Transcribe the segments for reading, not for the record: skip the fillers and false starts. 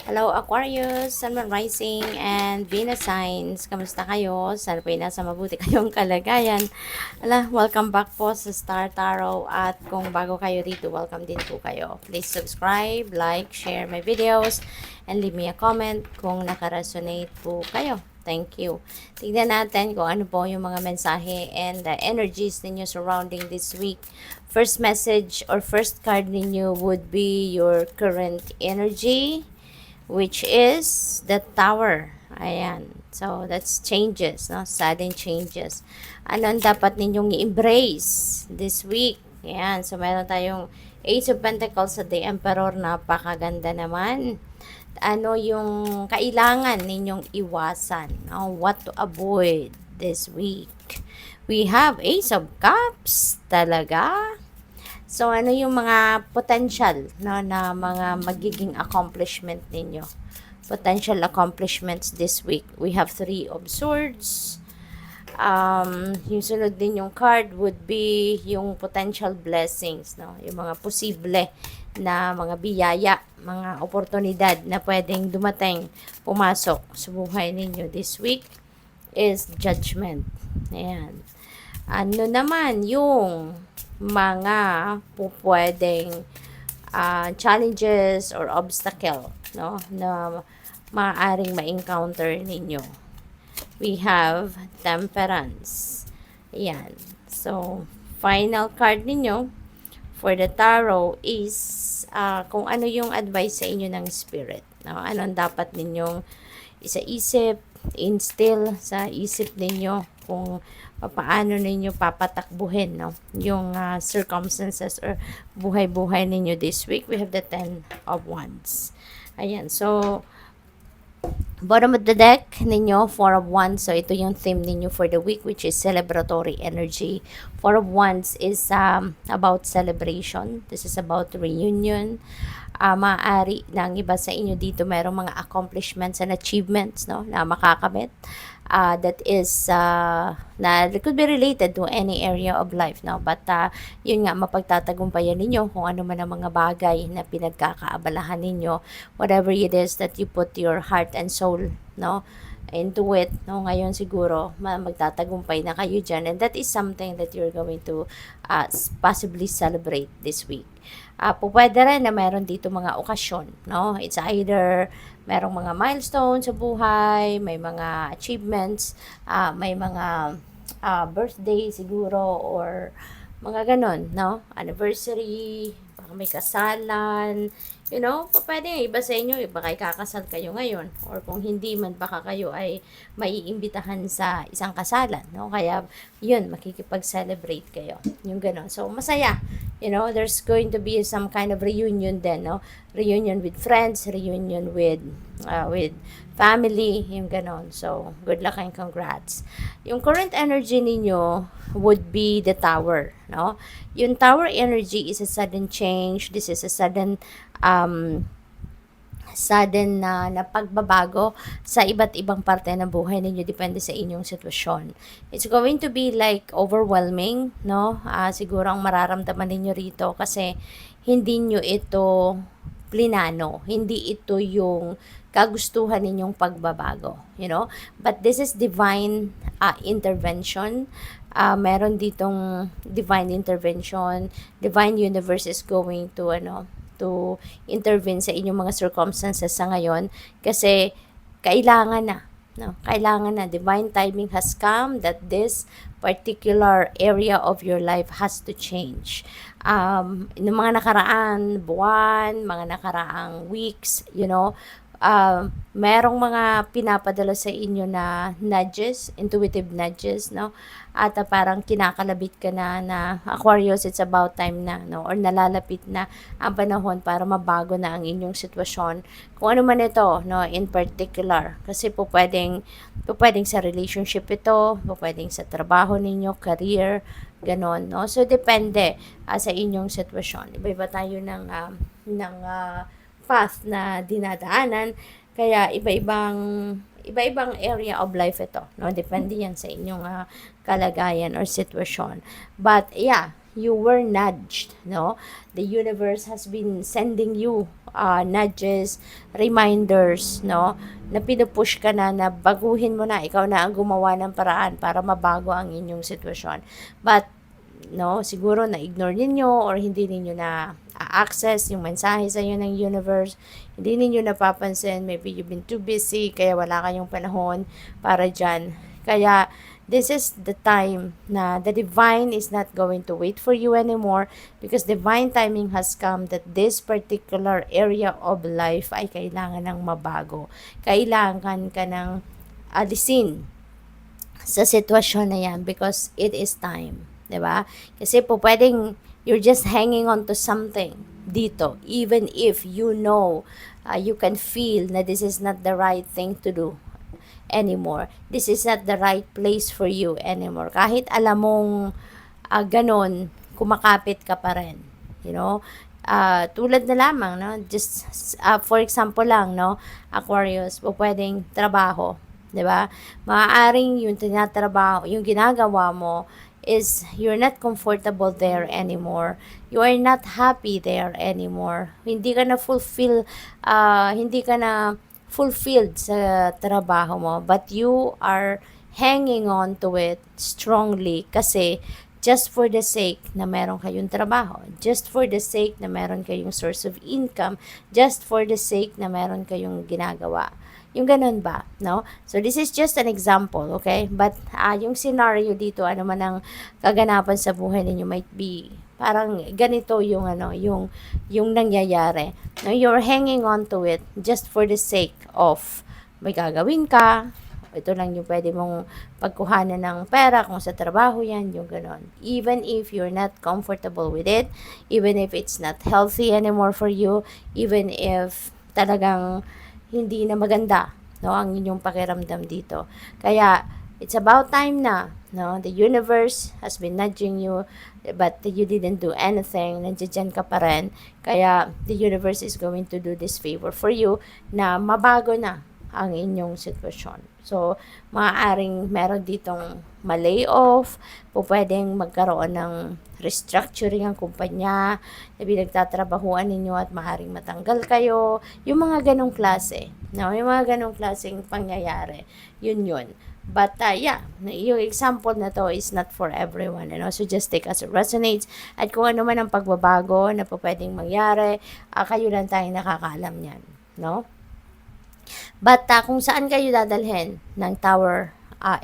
Hello Aquarius, Sun, Moon Rising, and Venus signs. Kamusta kayo? Sana po ay nasa mabuti kayong kalagayan. Welcome back po sa Star Tarot. At kung bago kayo dito, welcome din po kayo. Please subscribe, like, share my videos, and leave me a comment kung nakaresonate po kayo. Thank you. Tignan natin kung ano po yung mga mensahe and the energies ninyo surrounding this week. First message or first card ninyo would be your current energy, which is the Tower. Ayan. So, that's changes, no? Sudden changes. Ano ang dapat ninyong i-embrace this week? Ayan. So, meron tayong Ace of Pentacles at the Emperor. Napakaganda naman. Ano yung kailangan ninyong iwasan? No? What to avoid this week? We have Ace of Cups. Talaga? So, ano yung mga potential, no, na mga magiging accomplishment ninyo? Potential accomplishments this week. We have Three of Swords. Yung sunod din yung card would be yung potential blessings, no? Yung mga posible na mga biyaya, mga oportunidad na pwedeng dumating, pumasok sa buhay ninyo this week is Judgment. Ayan. Ano naman yung mga pupwedeng challenges or obstacle, no, na maaaring ma-encounter ninyo? We have Temperance. Ayan. So, final card ninyo for the tarot is kung ano yung advice sa inyo ng spirit. No? Anong dapat ninyong isa-isip, instill sa isip ninyo kung paano ninyo papatakbuhin, no, yung circumstances or buhay-buhay ninyo this week. We have the 10 of Wands. Ayan. So, bottom of the deck ninyo, 4 of Wands. So, ito yung theme ninyo for the week, which is celebratory energy. 4 of Wands is about celebration. This is about reunion. Maaari na ang iba sa inyo dito mayroong mga accomplishments and achievements, no, na makakamit. That is na it could be related to any area of life, no, but yun nga, mapagtatagumpayan ninyo kung ano man ang mga bagay na pinagkakaabalahan ninyo, whatever it is that you put your heart and soul, no, into it, no, ngayon siguro magtatagumpay na kayo dyan, and that is something that you're going to possibly celebrate this week. Pwede rin na meron dito mga okasyon, no? It's either merong mga milestone sa buhay, may mga achievements, may mga birthday siguro, or mga ganon, no? Anniversary, baka may kasalan, you know, pwede iba sa inyo, iba kay kakasal kayo ngayon, or kung hindi man, baka kayo ay maiimbitahan sa isang kasalan, no? Kaya, yun, makikipag-celebrate kayo, yung ganon. So, masaya, you know, there's going to be some kind of reunion then, no? Reunion with friends, reunion with family, yung ganon. So, good luck and congrats. Yung current energy ninyo would be the Tower, no? Yung Tower energy is a sudden change. This is a sudden na pagbabago sa iba't ibang parte ng buhay ninyo, depende sa inyong sitwasyon. It's going to be like overwhelming, no? Siguro ang mararamdaman ninyo rito kasi hindi nyo ito plinano, hindi ito yung kagustuhan ninyong pagbabago, you know? But this is divine intervention. Meron ditong divine intervention. Divine universe is going to to intervene sa inyong mga circumstances sa ngayon kasi kailangan na, no, kailangan na, divine timing has come that this particular area of your life has to change. Ng mga nakaraang buwan, mga nakaraang weeks, you know, merong mga pinapadala sa inyo na nudges, intuitive nudges, no? At parang kinakalabit ka na Aquarius, it's about time na, no? Or nalalapit na ang panahon para mabago na ang inyong sitwasyon. Kung ano man ito, no, in particular. Kasi po pwedeng sa relationship ito, po pwedeng sa trabaho ninyo, career, ganon, no? So, depende sa inyong sitwasyon. Iba-iba tayo ng path na dinadaanan, kaya iba-ibang area of life ito, no, depende yan sa inyong kalagayan or sitwasyon. But yeah, you were nudged, no, the universe has been sending you nudges, reminders, no? Na pinupush ka na baguhin mo na, ikaw na ang gumawa ng paraan para mabago ang inyong sitwasyon. But, no, siguro na-ignore ninyo or hindi ninyo na access yung mensahe sa inyo ng universe, hindi ninyo napapansin, maybe you've been too busy, kaya wala kayong panahon para dyan. Kaya, this is the time na the divine is not going to wait for you anymore because divine timing has come that this particular area of life ay kailangan ng mabago. Kailangan ka ng alisin sa sitwasyon na yan because it is time. 'Di ba? Kasi po pwedeng you're just hanging on to something dito even if you know, you can feel na this is not the right thing to do anymore. This is not the right place for you anymore. Kahit alam mong ganon, kumakapit ka pa rin. You know? Tulad na lamang, no? Just, for example lang, no? Aquarius, po pwedeng trabaho. 'Di ba? Maaaring yung tinatrabaho, yung ginagawa mo is you're not comfortable there anymore. You are not happy there anymore. Hindi ka na fulfilled sa trabaho mo, but you are hanging on to it strongly kasi just for the sake na meron kayong trabaho, just for the sake na meron kayong source of income, just for the sake na meron kayong ginagawa. Yung ganun ba, no? So, this is just an example, okay? But, yung scenario dito, ano man ang kaganapan sa buhay ninyo might be, parang ganito yung, yung nangyayari. No, you're hanging on to it just for the sake of may gagawin ka, ito lang yung pwede mong pagkuhanan ng pera kung sa trabaho yan, yung ganon. Even if you're not comfortable with it, even if it's not healthy anymore for you, even if talagang hindi na maganda, no, ang inyong pakiramdam dito. Kaya, it's about time na, no, the universe has been nudging you, but you didn't do anything, nandiyan ka pa rin. Kaya, the universe is going to do this favor for you na mabago na ang inyong sitwasyon. So, maaaring meron ditong ma-lay off, po pwedeng magkaroon ng restructuring ang kumpanya na pinagtatrabahuan ninyo at maaaring matanggal kayo. Yung mga ganong klase, no? Yung mga ganong klaseng pangyayari, yun. But, yeah, yung example na to is not for everyone, so just take as it resonates. At kung ano man ang pagbabago na po pwedeng mangyari, kayo lang tayong nakakaalam niyan, no? But kung saan kayo dadalhin ng tower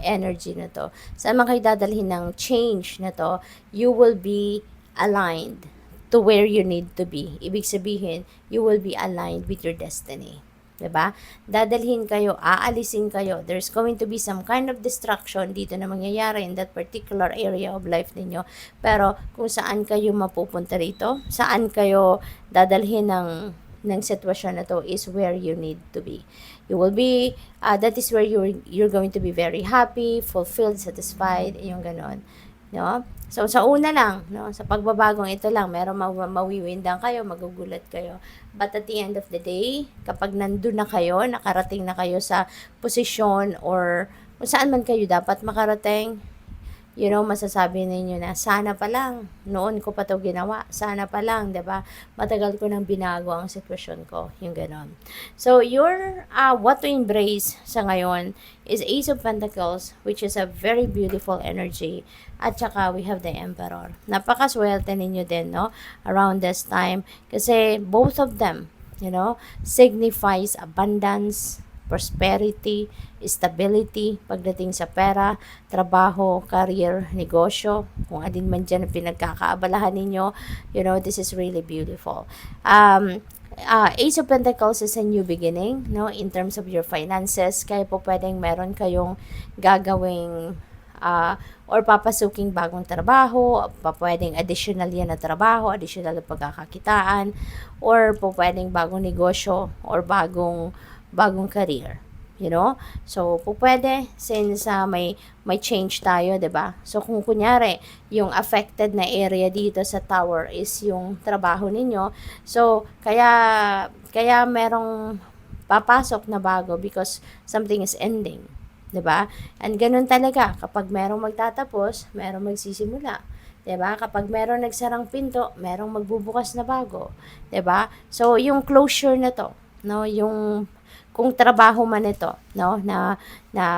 energy na to, saan man kayo dadalhin ng change na to, you will be aligned to where you need to be. Ibig sabihin, you will be aligned with your destiny. Diba? Dadalhin kayo, aalisin kayo. There's going to be some kind of distraction dito na mangyayari in that particular area of life ninyo. Pero kung saan kayo mapupunta rito, saan kayo dadalhin ng sitwasyon na to is where you need to be. You will be, that is where you're going to be very happy, fulfilled, satisfied, yung ganon. No? So, sa una lang, no, sa pagbabagong ito lang, meron mawiwindang kayo, magugulat kayo. But at the end of the day, kapag nandun na kayo, nakarating na kayo sa posisyon or kung saan man kayo dapat makarating, masasabi ninyo na, sana pa lang, noon ko pa to ginawa, sana pa lang, diba? Matagal ko nang binago ang sitwasyon ko, yung ganon. So, what to embrace sa ngayon is Ace of Pentacles, which is a very beautiful energy, at saka we have the Emperor. Napakaswerte ninyo din, no? Around this time, kasi both of them, signifies abundance, prosperity, stability, pagdating sa pera, trabaho, career, negosyo, kung alin man dyan ang pinagkakaabalahan ninyo, this is really beautiful. Ace of Pentacles is a new beginning, no, in terms of your finances. Kaya po pwedeng meron kayong gagawing or papasuking bagong trabaho, pwedeng additional yan na trabaho, additional na pagkakakitaan, or po pwedeng bagong negosyo or bagong career, So, po pwede, since may change tayo, 'di ba? So, kung kunyari, yung affected na area dito sa tower is yung trabaho ninyo, so, kaya merong papasok na bago because something is ending, 'di ba? And ganun talaga, kapag merong magtatapos, merong magsisimula. 'Diba? Kapag meron nagsarang pinto, merong magbubukas na bago, 'diba? So yung closure na 'to, no, yung kung trabaho man ito, no, na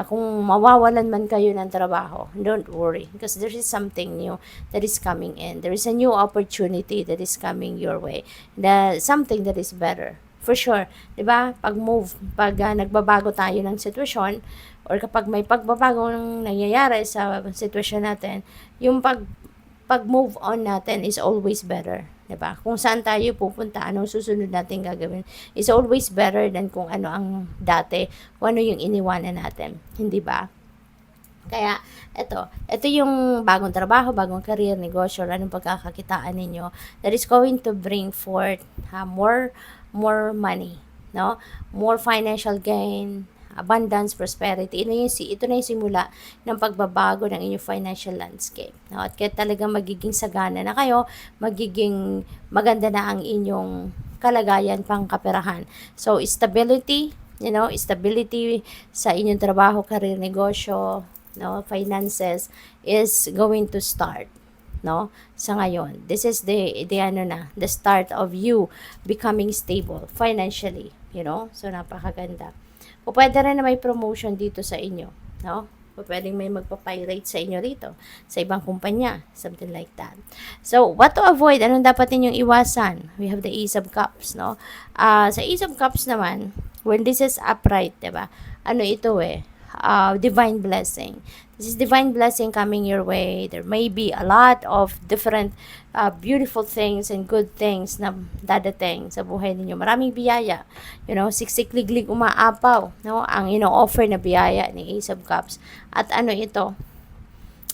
kung mawawalan man kayo ng trabaho, don't worry because there is something new that is coming in. There is a new opportunity that is coming your way. Something that is better. For sure, 'di ba? Pag nagbabago tayo ng sitwasyon or kapag may pagbabago ng nangyayari sa sitwasyon natin, yung pag-move on natin is always better. 'Di ba? Kung saan tayo pupunta, anong susunod natin gagawin is always better than kung ano ang dati, kung ano yung iniwanan natin. Hindi ba? Kaya, ito yung bagong trabaho, bagong career, negosyo, anong pagkakakitaan ninyo that is going to bring forth more money, no? More financial gain, abundance, prosperity. Ito na yung simula ng pagbabago ng inyong financial landscape. No? At kaya talagang magiging sagana na kayo, magiging maganda na ang inyong kalagayan pang kaperahan. So, stability, stability sa inyong trabaho, career, negosyo, no, finances is going to start, no, sa ngayon. This is the start of you becoming stable financially, so napakaganda. O pwede rin na may promotion dito sa inyo, no? O pwedeng may magpa-pirate sa inyo rito, sa ibang kumpanya, something like that. So, what to avoid? Anong dapat ninyong iwasan? We have the Ace of Cups, no? Sa Ace of Cups naman, when this is upright, diba? Ano ito divine blessing. This is divine blessing coming your way. There may be a lot of different beautiful things and good things na dadating sa buhay ninyo. Maraming biyaya. Siksik-liglig umaapaw, no? Ang ino-offer na biyaya ni Ace of Cups. At ano ito?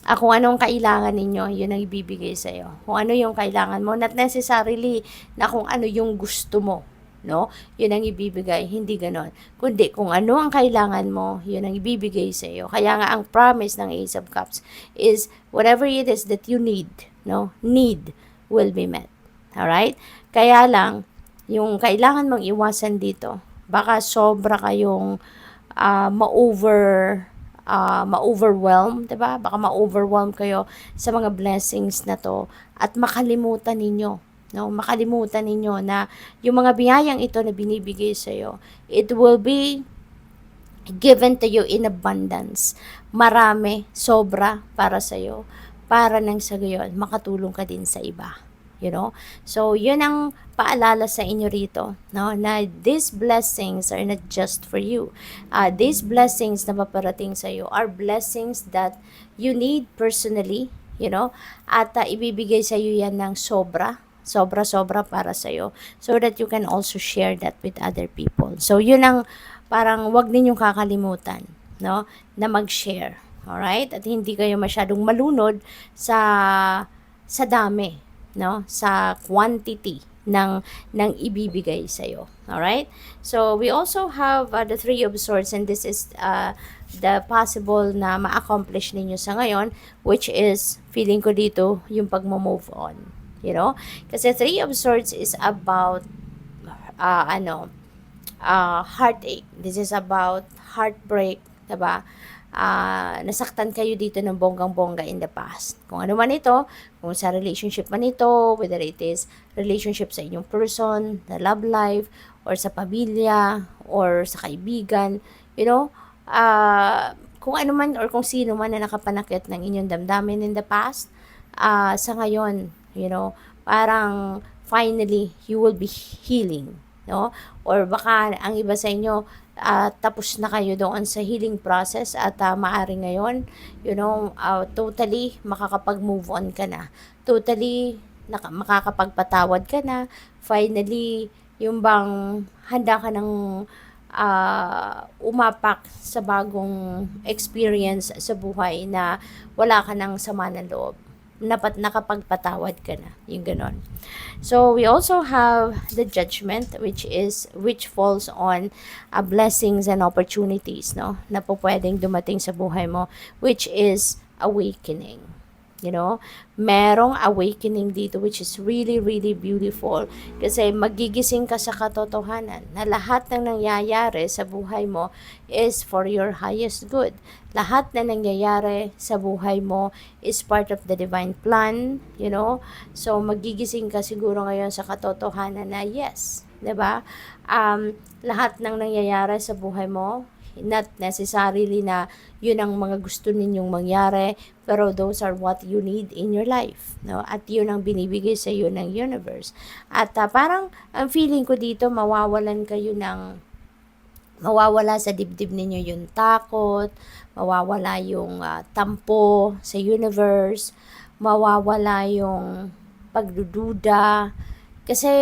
Kung anong kailangan ninyo, yun ang ibibigay sa'yo. Kung ano yung kailangan mo, not necessarily na kung ano yung gusto mo, no? Yun ang ibibigay, hindi ganon. Kundi kung ano ang kailangan mo, yun ang ibibigay sa iyo. Kaya nga ang promise ng Ace of Cups is whatever it is that you need, no? Need will be met. Alright? Kaya lang, yung kailangan mong iwasan dito, baka sobra kayong ma-overwhelm, diba? Baka ma-overwhelm kayo sa mga blessings na to at makalimutan ninyo, no, makalimutan ninyo na yung mga biyayang ito na binibigay sa iyo, it will be given to you in abundance. Marami, sobra para sa iyo, para nang sa gayon makatulong ka din sa iba. So yun ang paalala sa inyo rito, no, na these blessings are not just for you. These blessings na paparating sa iyo are blessings that you need personally, at ibibigay sa iyo yan ng sobra para sa'yo, so that you can also share that with other people. So, yun ang parang wag ninyong kakalimutan, no, na mag-share. Alright? At hindi kayo masyadong malunod sa dami, no, sa quantity ng ibibigay sa'yo. Alright? So, we also have the Three of Swords, and this is the possible na ma-accomplish ninyo sa ngayon, which is, feeling ko dito, yung pag-move on. Kasi Three of Swords is about heartache. This is about heartbreak, diba? Nasaktan kayo dito ng bonggang-bongga in the past. Kung ano man ito, kung sa relationship man ito, whether it is relationship sa inyong person, the love life, or sa pamilya, or sa kaibigan, kung ano man or kung sino man na nakapanakit ng inyong damdamin in the past, sa ngayon, parang finally you will be healing, no? Or baka ang iba sa inyo tapos na kayo doon sa healing process at maaari ngayon, totally makakapag-move on ka na. Totally makakapagpatawad ka na. Finally, yung bang handa ka ng umapak sa bagong experience sa buhay na wala ka ng sama ng loob. Nakapagpatawad ka na, yung ganon. So we also have the Judgment, which falls on blessings and opportunities, no, na po pwedeng dumating sa buhay mo, which is awakening. Merong awakening dito which is really, really beautiful. Kasi magigising ka sa katotohanan na lahat ng nangyayari sa buhay mo is for your highest good. Lahat na nangyayari sa buhay mo is part of the divine plan. So, magigising ka siguro ngayon sa katotohanan na yes, 'di ba? Lahat ng nangyayari sa buhay mo, not necessarily na yun ang mga gusto ninyong mangyari, pero those are what you need in your life, no? At yun ang binibigay sa iyo ng universe. At parang ang feeling ko dito, mawawala sa dibdib ninyo yung takot, mawawala yung tampo sa universe, mawawala yung pagdududa, kasi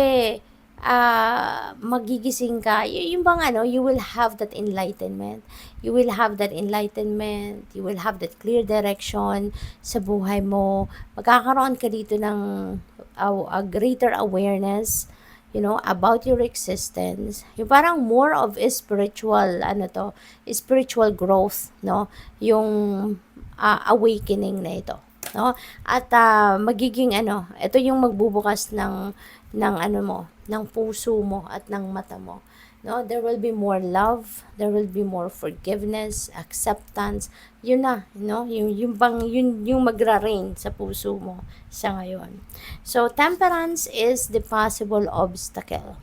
magigising ka, yung bang you will have that enlightenment. You will have that enlightenment, you will have that clear direction sa buhay mo. Magkakaroon ka dito ng a greater awareness, about your existence. Yung parang more of a spiritual, spiritual growth, no? Yung awakening na ito, no? At magiging ito yung magbubukas ng puso mo at ng mata mo, no? There will be more love, there will be more forgiveness, acceptance. Yun na, yung magra-reign sa puso mo sa ngayon. So temperance is the possible obstacle,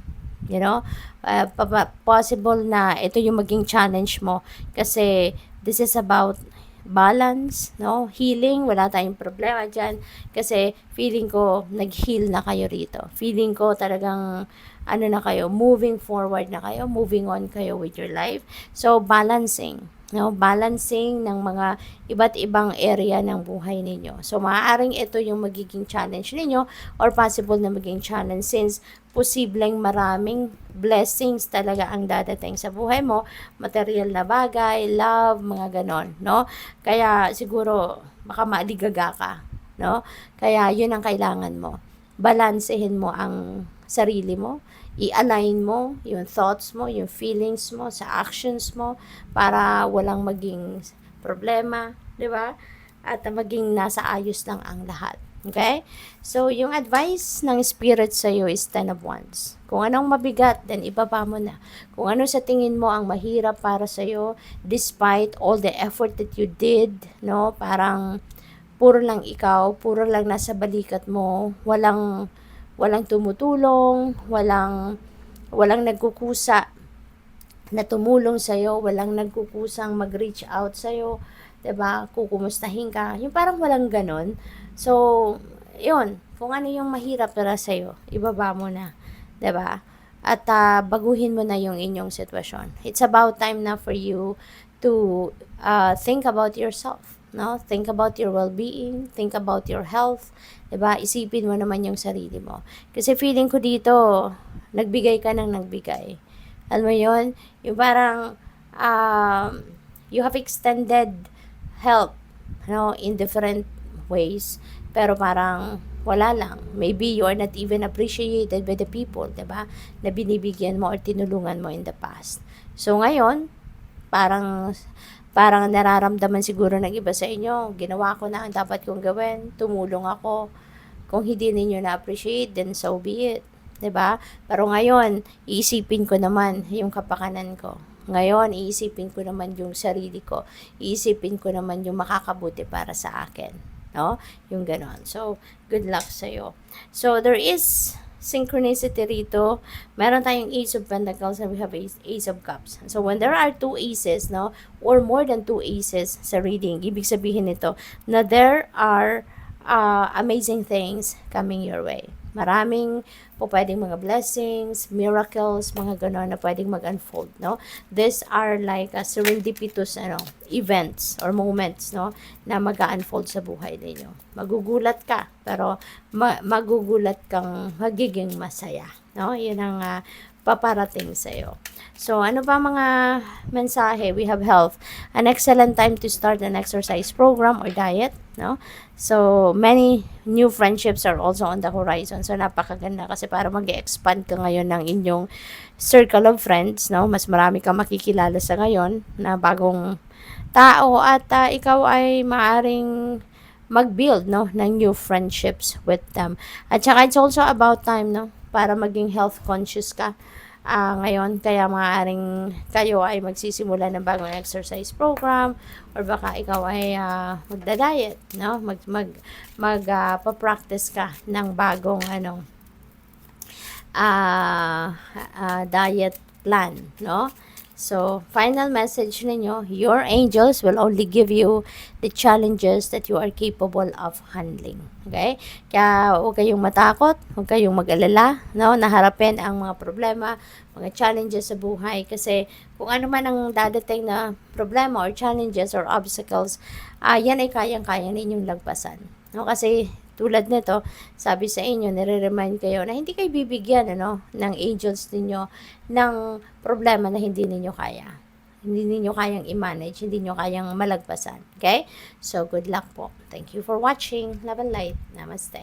possible na ito yung maging challenge mo, kasi this is about balance, no? Healing, wala tayong problema dyan. Kasi feeling ko, nag-heal na kayo rito. Feeling ko talagang, na kayo, moving forward na kayo, moving on kayo with your life. So, balancing, balancing ng mga iba't ibang area ng buhay ninyo. So, maaaring ito yung magiging challenge ninyo or possible na maging challenge since posibleng maraming blessings talaga ang dadating sa buhay mo, material na bagay, love, mga ganon, no? Kaya siguro baka maaligaga ka, no? Kaya yun ang kailangan mo. Balansehin mo ang sarili mo, i-align mo yung thoughts mo, yung feelings mo sa actions mo para walang maging problema, 'di ba? At maging nasa ayos lang ang lahat. Okay? So, yung advice ng spirit sa iyo is 10 of Wands. Kung anong mabigat, then ibaba mo na. Kung ano sa tingin mo ang mahirap para sa iyo, despite all the effort that you did, no? Parang puro lang ikaw, puro lang nasa balikat mo, walang tumutulong, walang nagkukusa na tumulong sa iyo, walang nagkukusang mag-reach out sa iyo, 'di ba? Kukumustahin ka. Yung parang walang ganon. So, yun, kung ano yung mahirap para sa iyo, ibaba mo na, 'di ba? At baguhin mo na yung inyong sitwasyon. It's about time na for you to think about yourself, no? Think about your well-being, think about your health, 'di ba? Isipin mo naman yung sarili mo. Kasi feeling ko dito, nagbigay ka ng nagbigay. Alam mo yun? Yung parang you have extended help, in different ways, pero parang wala lang. Maybe you are not even appreciated by the people, 'di ba? Na binibigyan mo or tinulungan mo in the past. So ngayon, parang nararamdaman siguro ng iba sa inyo, ginawa ko na ang dapat kong gawin, tumulong ako. Kung hindi ninyo na-appreciate, then so be it, 'di ba? Pero ngayon, iisipin ko naman yung kapakanan ko. Ngayon, iisipin ko naman yung sarili ko. Iisipin ko naman yung makakabuti para sa akin, no? Yung ganon. So, good luck sa'yo. So, there is synchronicity rito. Meron tayong Ace of Pentacles and we have Ace of Cups. So, when there are two aces, no, or more than two aces sa reading, ibig sabihin nito na there are amazing things coming your way. Maraming po pwedeng mga blessings, miracles, mga ganon na pwedeng mag-unfold, no? These are like serendipitous events or moments, no, na mag-unfold sa buhay ninyo. Magugulat ka, pero magugulat kang magiging masaya, no? Yun ang paparating sa iyo. So, ano ba mga mensahe? We have health. An excellent time to start an exercise program or diet, no? So, many new friendships are also on the horizon. So, napakaganda kasi para mag-expand ka ngayon ng inyong circle of friends, no? Mas marami kang makikilala sa ngayon na bagong tao at ikaw ay maaring mag-build, no, ng new friendships with them. At saka it's also about time, no, para maging health conscious ka ngayon. Kaya maaaring kayo ay magsisimula ng bagong exercise program, or baka ikaw ay magda-diet, no, pa-practice ka ng bagong diet plan, no? So, final message ninyo, your angels will only give you the challenges that you are capable of handling. Okay? Kaya huwag kayong matakot, huwag kayong mag-alala, no? Naharapin ang mga problema, mga challenges sa buhay, kasi kung ano man ang dadating na problema or challenges or obstacles, yan ay kayang-kaya ninyong lagpasan. No? Kasi tulad nito, sabi sa inyo, nire-remind kayo na hindi kayo bibigyan ng angels ninyo ng problema na hindi ninyo kaya. Hindi ninyo kayang i-manage, hindi ninyo kayang malagpasan. Okay? So, good luck po. Thank you for watching. Love and light. Namaste.